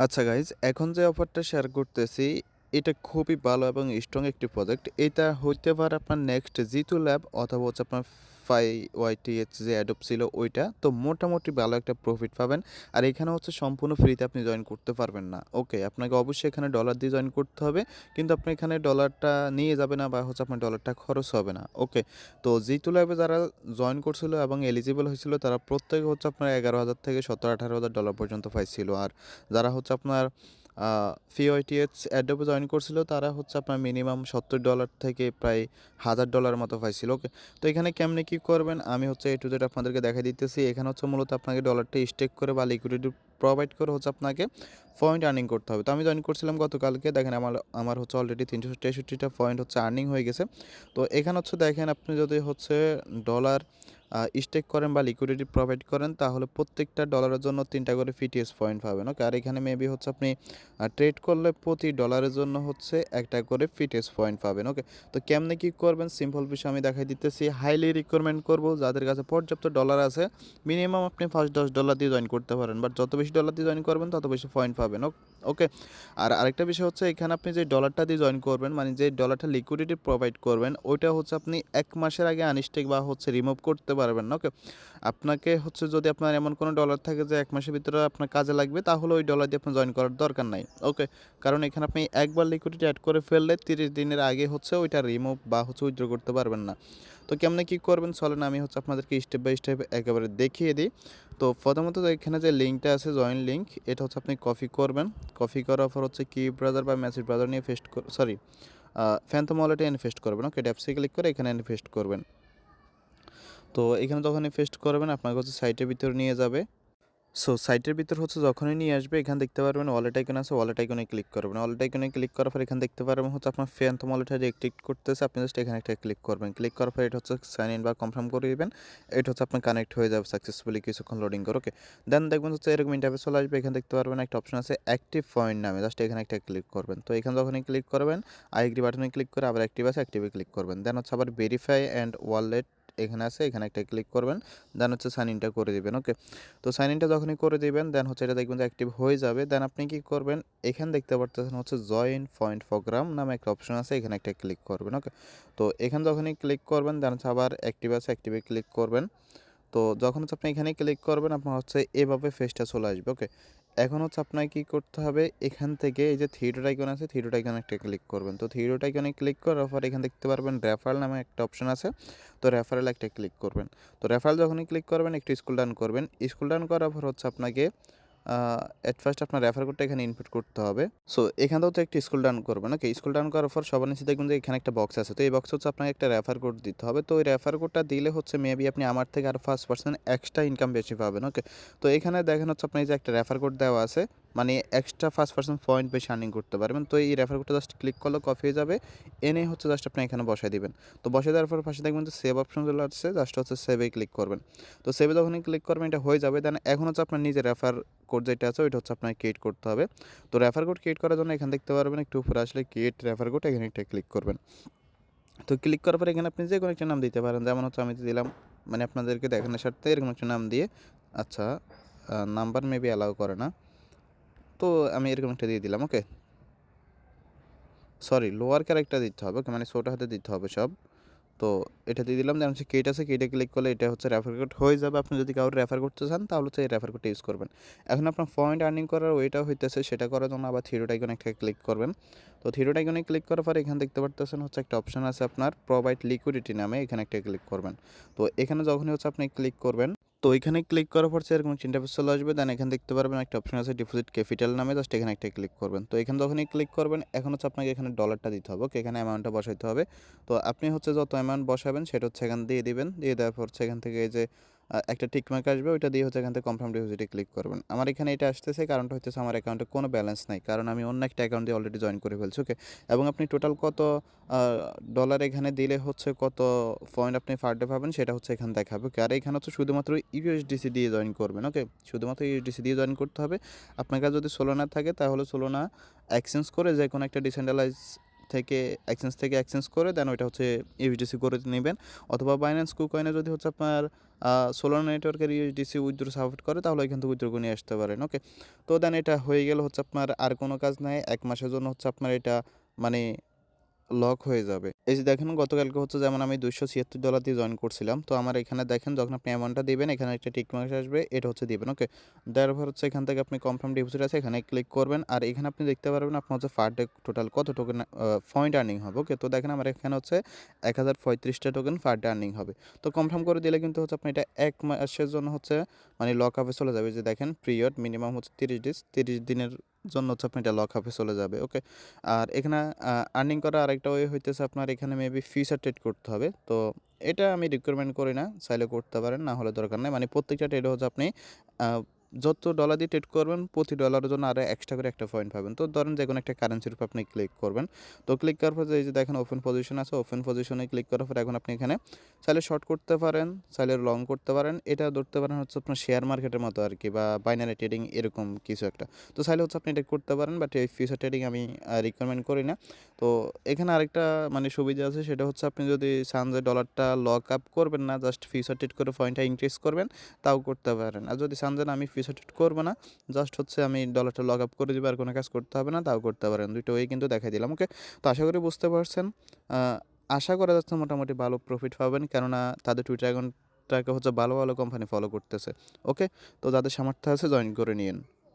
আচ্ছা গাইজ, এখন যে অফারটা শেয়ার করতেছি এটা খুবই ভালো এবং স্ট্রং একটি প্রজেক্ট। এটা হইতে পারে আপনার নেক্সট জিতু ল্যাব অথবা হচ্ছে আপনার YTH যে অ্যাডপ ছিল ওইটা। তো মোটামুটি ভালো একটা প্রফিট পাবেন। আর এখানে হচ্ছে সম্পূর্ণ ফ্রিতে আপনি জয়েন করতে পারবেন না। ওকে, আপনাকে অবশ্যই এখানে ডলার দিয়ে জয়েন করতে হবে। কিন্তু আপনি এখানে ডলারটা নিয়ে যাবে না বা হচ্ছে আপনার ডলারটা খরচ হবে না। ওকে, তো জিতু ল্যাবে যারা জয়েন করছিল এবং এলিজিবল হয়েছিল তারা প্রত্যেকে হচ্ছে আপনার 11,000 থেকে 17-18,000 ডলার পর্যন্ত পাইছিল। আর যারা হচ্ছে আপনার FIOITH অ্যাডোবে জয়েন করছিল তারা হচ্ছে আপনার মিনিমাম $70 থেকে প্রায় $1,000 মতো পাইছিল। ওকে, তো এখানে কেমনে কী করবেন আমি হচ্ছে A to Z আপনাদেরকে দেখাই দিতেছি। এখানে হচ্ছে মূলত আপনাকে ডলারটা স্টেক করে বা লিকুইডিটি প্রোভাইড করে হচ্ছে আপনাকে পয়েন্ট আর্নিং করতে হবে। তো আমি জয়েন করছিলাম গতকালকে, দেখেন আমার আমার হচ্ছে অলরেডি 363টা পয়েন্ট হচ্ছে আর্নিং হয়ে গেছে। তো এখানে হচ্ছে দেখেন আপনি যদি হচ্ছে ডলার স্টেক করেন বা লিকুইডিটি প্রোভাইড করেন তাহলে প্রত্যেকটা ডলারের জন্য 3টা করে FTS পয়েন্ট পাবেন। ওকে, আর এখানে মেবি হচ্ছে আপনি ট্রেড করলে প্রতি ডলারের জন্য হচ্ছে 1টা করে FTS পয়েন্ট পাবেন। ওকে, তো কেমনে কী করবেন সিম্পল বিষয় আমি দেখাই দিতেছি। হাইলি রিকমেন্ড করব যাদের কাছে পর্যাপ্ত ডলার আছে, মিনিমাম আপনি ফার্স্ট $10 দিয়ে জয়েন করতে পারেন, বাট যত বেশি ডলার দিয়ে জয়েন করবেন তত বেশি পয়েন্ট পাবেন। ওকে, আর আরেকটা বিষয় হচ্ছে এখানে আপনি যে ডলারটা দিয়ে জয়েন করবেন মানে যে ডলারটা লিকুইডিটি প্রোভাইড করবেন ওইটা হচ্ছে আপনি 1 মাসের আগে আনস্টেক বা হচ্ছে রিমুভ করতে পারবেন না। ওকে, আপনাকে হচ্ছে যদি আপনার এমন কোনো ডলার থাকে যে 1 মাসের ভিতরে আপনার কাজে লাগবে তাহলে ওই ডলার দিয়ে আপনার জয়েন করার দরকার নাই। ওকে, কারণ এখানে আপনি একবার লিকুইডিটি অ্যাড করে ফেললে 30 দিনের আগে হচ্ছে ওইটা রিমুভ বা হচ্ছে উইথড্র করতে পারবেন না। তো কেমনে কী করবেন চলেন আমি হচ্ছে আপনাদেরকে স্টেপ বাই স্টেপ একেবারে দেখিয়ে দিই। তো প্রথমত এখানে যে লিঙ্কটা আছে জয়েন লিঙ্ক, এটা হচ্ছে আপনি কপি করবেন। কপি করার পর হচ্ছে কি ব্রাউজার বা মেসেজ ব্রাউজার নিয়ে ফ্যান্টম ওয়ালেটে ইনভেস্ট করবেন। ওকে, ড্যাপসে ক্লিক করে এখানে ইনভেস্ট করবেন। তো এখানে যখন ইনভেস্ট করবেন আপনাকে হচ্ছে সাইটের ভিতরে নিয়ে যাবে। সো সাইটের ভিতর হচ্ছে যখনই নিয়ে আসবে এখানে দেখতে পারবেন ওয়ালেট আইকন আছে, ওয়ালেট আইকনে ক্লিক করবেন। ওয়ালেট আইকনে ক্লিক করার পর এখানে দেখতে পারবেন হচ্ছে আপনার ফ্যান্টম ওয়ালেটটা রিঅ্যাক্টিভ করতেছে, আপনি জাস্ট এখানে একটা ক্লিক করবেন। ক্লিক করার পর এটা হচ্ছে সাইন ইন বা কনফার্ম করে দিবেন। এটা হচ্ছে আপনার কানেক্ট হয়ে যাবে সাকসেসফুলি কিছুক্ষণ লোডিং করে। ওকে, দেন দেখবেন হচ্ছে এরকম ইন্টারফেস চলে আসবে। এখানে দেখতে পারবেন একটা অপশন আছে অ্যাক্টিভ পয়েন্ট নামে, জাস্ট এখানে একটা ক্লিক করবেন। তো এখানে যখনই ক্লিক করবেন আই এগ্রি বাটনে ক্লিক করে আবার অ্যাক্টিভ আছে অ্যাক্টিভে ক্লিক করবেন। দেন হচ্ছে আবার ভেরিফাই অ্যান্ড ওয়ালেট এখানে আছে, এখানে একটা ক্লিক করবেন। দেন হচ্ছে সাইন ইনটা করে দিবেন। ওকে, তো সাইন ইনটা যখনই করে দিবেন দেন হচ্ছে এটা দেখবেন যে অ্যাক্টিভ হয়ে যাবে। দেন আপনি কি করবেন এখানে দেখতে পারতেছেন হচ্ছে জয়েন পয়েন্ট প্রোগ্রাম নামে একটা অপশন আছে, এখানে একটা ক্লিক করবেন। ওকে, তো এখানে যখনই ক্লিক করবেন দেন হচ্ছে আবার অ্যাক্টিভ আছে অ্যাক্টিভে ক্লিক করবেন। তো যখন হচ্ছে আপনি এখানে ক্লিক করবেন আপনার হচ্ছে এভাবে ফেসটা চলে আসবে। ওকে, এখন হচ্ছে আপনাকে কী করতে হবে এখান থেকে এই যে থ্রি ডট আইকন আছে থ্রি ডট আইকনে একটা ক্লিক করবেন। তো থ্রি ডট আইকনে ক্লিক করার পর এখানে দেখতে পারবেন রেফারেল নামে একটা অপশন আছে, তো রেফারেল একটা ক্লিক করবেন। তো রেফারেল যখনই ক্লিক করবেন একটু স্ক্রল ডাউন করবেন। স্ক্রল ডাউন করার পর হচ্ছে আপনাকে এট ফার্স্ট আপনার রেফার কোডটা এখানে ইনপুট করতে হবে। সো এখানেও তো একটু স্ক্রল ডাউন করবেন। ওকে, স্ক্রল ডাউন করার পর সবার নিচে দেখবেন যে এখানে একটা বক্স আছে, তো এই বক্সে হচ্ছে আপনাকে একটা রেফার কোড দিতে হবে। তো ওই রেফার কোডটা দিলে হচ্ছে মেবি আপনি আমার থেকে আরও 5% এক্সট্রা ইনকাম বেশি পাবেন। ওকে, তো এখানে দেখেন হচ্ছে আপনার যে একটা রেফার কোড দেওয়া আছে মানে এক্সট্রা 5% পয়েন্ট বেশি আর্নিং করতে পারবেন। তো এই রেফার কোডটা জাস্ট ক্লিক করলে কপি হয়ে যাবে, এনে হচ্ছে জাস্ট আপনি এখানে বসাই দিবেন। তো বসাই দেওয়ার পর পাশে দেখবেন যে সেভ অপশন চলে আসছে, জাস্ট হচ্ছে সেভে ক্লিক করবেন। তো সেভে যখনই ক্লিক করবেন এটা হয়ে যাবে। দেন এখন হচ্ছে আপনার নিজের রেফার কোড যেটা আছে ওইটা হচ্ছে আপনাকে ক্রিয়েট করতে হবে। তো রেফার কোড ক্রিয়েট করার জন্য এখানে দেখতে পারবেন একটু উপরে আসলে ক্রিয়েট রেফার কোড, এখানে একটা ক্লিক করবেন। তো ক্লিক করার পরে এখানে আপনি যে কোনো একটা নাম দিতে পারেন, যেমন হচ্ছে আমি দিলাম মানে আপনাদেরকে দেখানোর স্বার্থে এরকম একটা নাম দিয়ে, আচ্ছা নাম্বার মেবি অ্যালাউ করে না, তো আমি এরকম একটা দিয়ে দিলাম। ওকে, সরি লোয়ার ক্যারেক্টার দিতে হবে। ওকে, মানে ছোটো হাতে দিতে হবে সব। তো এটা দিয়ে দিলাম, দেন হচ্ছে কেট আছে কেটে ক্লিক করলে এটা হচ্ছে রেফার কোড হয়ে যাবে। আপনি যদি কাউকে রেফার করতে চান তাহলে হচ্ছে এই রেফার কোডটা ইউজ করবেন। এখন আপনার পয়েন্ট আর্নিং করার ওইটা হইতেছে, সেটা করার জন্য আবার থ্রি ডট আইকনে একটা ক্লিক করবেন। তো থ্রি ডট আইকনে ক্লিক করার পরে এখানে দেখতে পারতেছেন হচ্ছে একটা অপশন আছে আপনার প্রোভাইড লিকুইডিটি নামে, এখানে একটা ক্লিক করবেন। তো এখানে যখনই হচ্ছে আপনি ক্লিক করবেন তো এখানে ক্লিক করার পর এরকম একটা ইন্টারফেস চলে আসবে। দেন এখানে দেখতে পারবেন একটা অপশন আছে ডিপোজিট ক্যাপিটাল নামে, জাস্ট এখানে একটা ক্লিক করবেন। তো এখানে যখনই ক্লিক করবেন এখন হচ্ছে আপনাকে এখানে ডলারটা দিতে হবে। ওকে, এখানে অ্যামাউন্টটা বসাইতে হবে। তো আপনি হচ্ছে যত অ্যামাউন্ট বসাবেন সেটা হচ্ছে এখান দিয়ে দিবেন, দিয়ে দেওয়ার পর হচ্ছে এখান থেকে এই যে একটা টিকমার্ক আসবে ওইটা দিয়ে হচ্ছে এখান থেকে কনফার্ম ডিপোজিটে ক্লিক করবেন। আমার এখানে এটা আসতেছে কারণটা হচ্ছে আমার অ্যাকাউন্টে কোনো ব্যালেন্স নাই, কারণ আমি অন্য একটা অ্যাকাউন্ট দিয়ে অলরেডি জয়েন করে ফেলছি। ওকে, এবং আপনি টোটাল কত ডলার এখানে দিলে হচ্ছে কত পয়েন্ট আপনি পার ডে পাবেন সেটা হচ্ছে এখানে দেখাবে। ওকে, আর এখানে হচ্ছে শুধুমাত্র ইউএসডিসি দিয়ে জয়েন করবেন। ওকে, শুধুমাত্র ইউএসডিসি দিয়ে জয়েন করতে হবে। আপনার কাছে যদি সোলোনা থাকে তাহলে সোলোনা এক্সচেঞ্জ করে যে কোনো একটা ডিসেন্ট্রালাইজ থেকে এক্সচেঞ্জ করে দেন ওইটা হচ্ছে ইউএসডিসি করে নেবেন, অথবা বাইন্যান্স কুকয়েনে যদি হচ্ছে আপনার সোলানা নেটওয়ার্কের ইউএসডিসি উইথড্র সাপোর্ট করে তাহলে এখান থেকে উইথড্র করে নিয়ে আসতে পারেন। ওকে, তো দেন এটা হয়ে গেলে হচ্ছে আপনার আর কোনো কাজ নাই, 1 মাসের জন্য হচ্ছে আপনার এটা মানে লক হয়ে যাবে। এই যে দেখেন গতকালকে হচ্ছে যেমন আমি $276 দিয়ে জয়েন করছিলাম। তো আমার এখানে দেখেন যখন আপনি অ্যামাউন্টটা দিবেন এখানে একটা টিক মার্ক আসবে, এটা হচ্ছে দিবেন। ওকে, দেওয়ার পর হচ্ছে এখান থেকে আপনি কনফার্ম ডিপোজিট আছে এখানে ক্লিক করবেন, আর এখানে আপনি দেখতে পারবেন আপনার হচ্ছে পার ডে টোটাল কত টোকেন পয়েন্ট আর্নিং হবে। ওকে, তো দেখেন আমার এখানে হচ্ছে 1035টা টোকেন পার ডে আর্নিং হবে। তো কনফার্ম করে দিলে কিন্তু হচ্ছে আপনি এটা 1 মাসের জন্য হচ্ছে মানে লক আপে চলে যাবে। যে দেখেন পিরিয়ড মিনিমাম হচ্ছে 30 দিনের জন্য হচ্ছে আপনি এটা লক আপে চলে যাবে। ওকে, আর এখানে আর্নিং করার আরেকটা ওয়ে হইতেছে আপনার এখানে মেবি ফিউচার ট্রেড করতে হবে। তো এটা আমি রিকমেন্ড করি না, চাইলে করতে পারেন, না হলে দরকার নেই। মানে প্রত্যেকটা ট্রেডে হচ্ছে আপনি যত ডলার দিয়ে ট্রেড করবেন প্রতি ডলারের জন্য আরও এক্সট্রা করে একটা পয়েন্ট পাবেন। তো ধরেন যে কোনো একটা কারেন্সির উপর আপনি ক্লিক করবেন। তো ক্লিক করার পর এই যে দেখেন ওপেন পজিশন আছে, ওপেন পজিশনে ক্লিক করার পর এখন আপনি এখানে চাইলে শর্ট করতে পারেন, চাইলে লং করতে পারেন। এটা ধরতে পারেন হচ্ছে আপনার শেয়ার মার্কেটের মতো আর কি, বা বাইনারি ট্রেডিং এরকম কিছু একটা। তো চাইলে হচ্ছে আপনি এটা করতে পারেন, বাট এই ফিউচার ট্রেডিং আমি রিকমেন্ড করি না। তো এখানে আরেকটা মানে সুবিধা আছে, সেটা হচ্ছে আপনি যদি চান যে ডলারটা লক আপ করবেন না, জাস্ট ফিউচার ট্রেড করে পয়েন্টটা ইনক্রিজ করবেন, তাও করতে পারেন। আর যদি চান যে না আমি ফিউচার ট্রেড করবো না, জাস্ট হচ্ছে আমি ডলারটা লক আপ করে দিব আর কোনো কাজ করতে হবে না, তাও করতে পারেন। দুটো ওয়ে কিন্তু দেখাই দিলাম। ওকে, তো আশা করি বুঝতে পারছেন। আশা করা যাচ্ছে মোটামুটি ভালো প্রফিট পাবেন, কেননা তাদের টুইটার অ্যাকাউন্টটাকে হচ্ছে ভালো ভালো কোম্পানি ফলো করতেছে। ওকে, তো যাদের সামর্থ্য আছে জয়েন করে নিন।